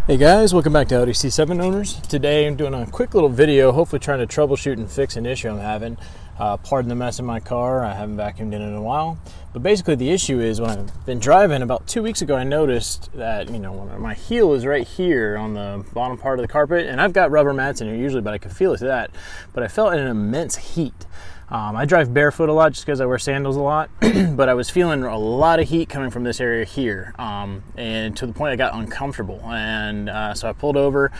Hey guys, welcome back to LDC7 owners. Today I'm doing a quick little video, hopefully trying to troubleshoot and fix an issue I'm having. Pardon the mess in my car, I haven't vacuumed in a while. But basically the issue is when I've been driving, about 2 weeks ago I noticed that, my heel is right here on the bottom part of the carpet, and I've got rubber mats in here usually, but I could feel that. But I felt an immense heat. I drive barefoot a lot just because I wear sandals a lot, but I was feeling a lot of heat coming from this area here, and to the point I got uncomfortable. And so I pulled over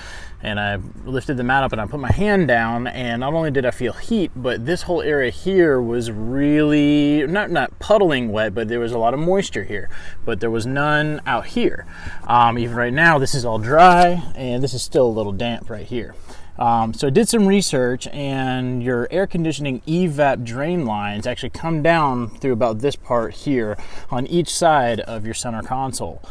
and I lifted the mat up and I put my hand down, and not only did I feel heat, but this whole area here was really, not puddling wet, but there was a lot of moisture here, but there was none out here. Even right now, this is all dry and this is still a little damp right here. So I did some research, and your air conditioning EVAP drain lines actually come down through about this part here on each side of your center console.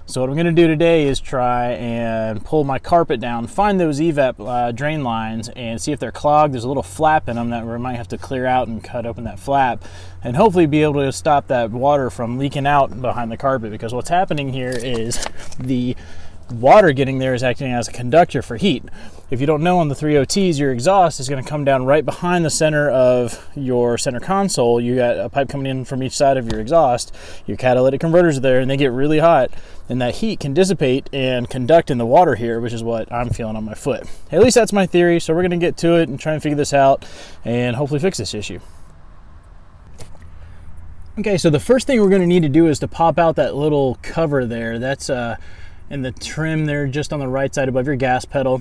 So what I'm going to do today is try and pull my carpet down, find those EVAP drain lines and see if they're clogged. There's a little flap in them that we might have to clear out and cut open that flap and hopefully be able to stop that water from leaking out behind the carpet, because what's happening here is the water getting there is acting as a conductor for heat. If you don't know, on the 3OTs, your exhaust is going to come down right behind the center of your center console. You got a pipe coming in from each side of your exhaust. Your catalytic converters are there, and they get really hot, and that heat can dissipate and conduct in the water here, which is what I'm feeling on my foot. At least that's my theory, so we're going to get to it and try and figure this out and hopefully fix this issue. Okay, so the first thing we're going to need to do is to pop out that little cover there. That's in the trim there just on the right side above your gas pedal,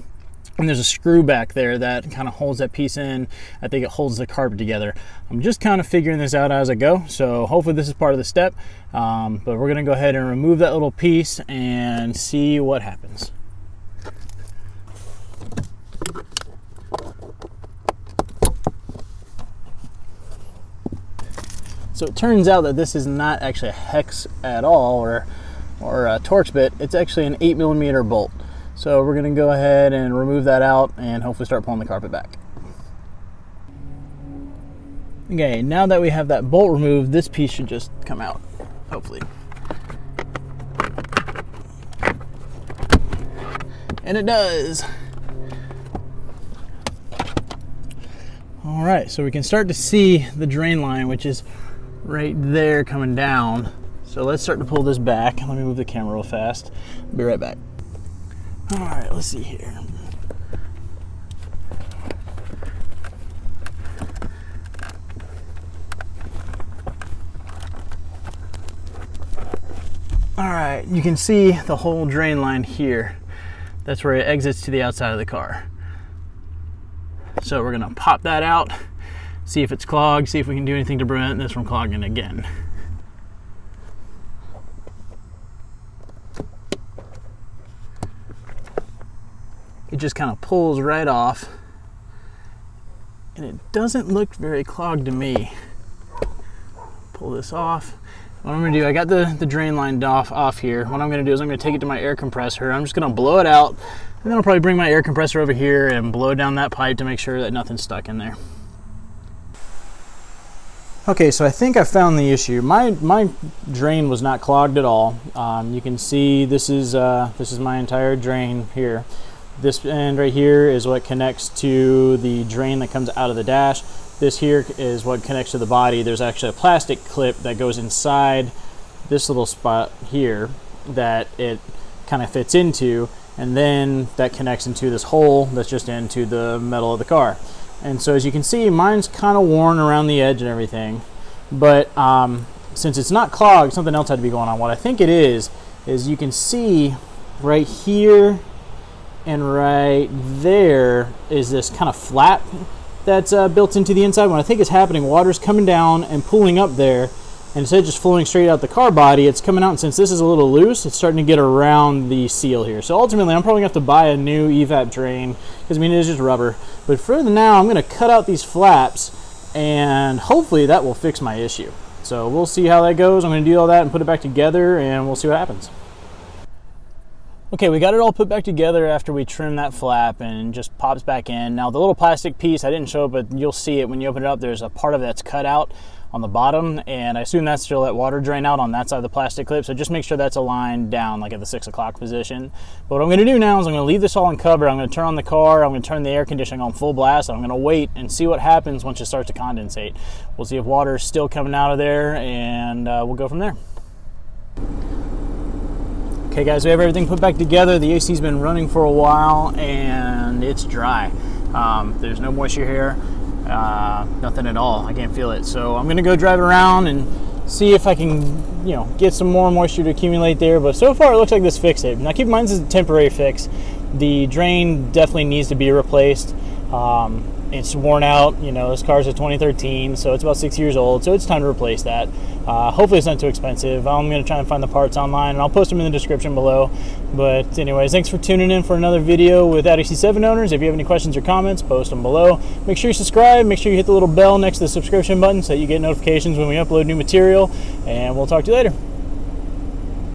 and there's a screw back there that kind of holds that piece in. I think it holds the carpet together. I'm just kind of figuring this out as I go, so hopefully this is part of the step, but we're going to go ahead and remove that little piece and see what happens. So it turns out that this is not actually a hex at all, or a Torx bit. It's actually an 8mm bolt. So we're going to go ahead and remove that out and hopefully start pulling the carpet back. Okay, now that we have that bolt removed, this piece should just come out, hopefully. And it does. All right, so we can start to see the drain line, which is right there coming down. So let's start to pull this back. Let me move the camera real fast. Be right back. All right, let's see here. All right, you can see the whole drain line here. That's where it exits to the outside of the car. So we're gonna pop that out, see if it's clogged, see if we can do anything to prevent this from clogging again. It just kind of pulls right off, and it doesn't look very clogged to me. Pull this off. What I'm going to do, I got the drain line off here. What I'm going to do is I'm going to take it to my air compressor. I'm just going to blow it out, and then I'll probably bring my air compressor over here and blow down that pipe to make sure that nothing's stuck in there. Okay, so I think I found the issue. My drain was not clogged at all. You can see this is my entire drain here. This end right here is what connects to the drain that comes out of the dash. This here is what connects to the body. There's actually a plastic clip that goes inside this little spot here that it kind of fits into, and then that connects into this hole that's just into the metal of the car. And so as you can see, mine's kind of worn around the edge and everything, but since it's not clogged, something else had to be going on. What I think it is you can see right here and right there is this kind of flap that's built into the inside. What I think is happening, water's coming down and pooling up there, and instead of just flowing straight out the car body, it's coming out, and since this is a little loose, it's starting to get around the seal here. So ultimately, I'm probably going to have to buy a new EVAP drain, because I mean, it is just rubber. But for now, I'm going to cut out these flaps, and hopefully that will fix my issue. So we'll see how that goes. I'm going to do all that and put it back together, and we'll see what happens. Okay, we got it all put back together after we trimmed that flap, and just pops back in. Now the little plastic piece, I didn't show it, but you'll see it when you open it up. There's a part of it that's cut out on the bottom, and I assume that's to let water drain out on that side of the plastic clip. So just make sure that's aligned down like at the 6 o'clock position. But what I'm going to do now is I'm going to leave this all uncovered. I'm going to turn on the car, I'm going to turn the air conditioning on full blast, and I'm going to wait and see what happens once it starts to condensate. We'll see if water is still coming out of there, and we'll go from there. Okay guys, we have everything put back together. The AC's been running for a while and it's dry. There's no moisture here, nothing at all. I can't feel it. So I'm gonna go drive around and see if I can, get some more moisture to accumulate there. But so far it looks like this fixed it. Now keep in mind this is a temporary fix. The drain definitely needs to be replaced. It's worn out, this car's a 2013, so it's about 6 years old, so it's time to replace that. Hopefully it's not too expensive. I'm going to try and find the parts online, and I'll post them in the description below. But anyways, thanks for tuning in for another video with Audi C7 owners. If you have any questions or comments, post them below. Make sure you subscribe, make sure you hit the little bell next to the subscription button so that you get notifications when we upload new material, and we'll talk to you later.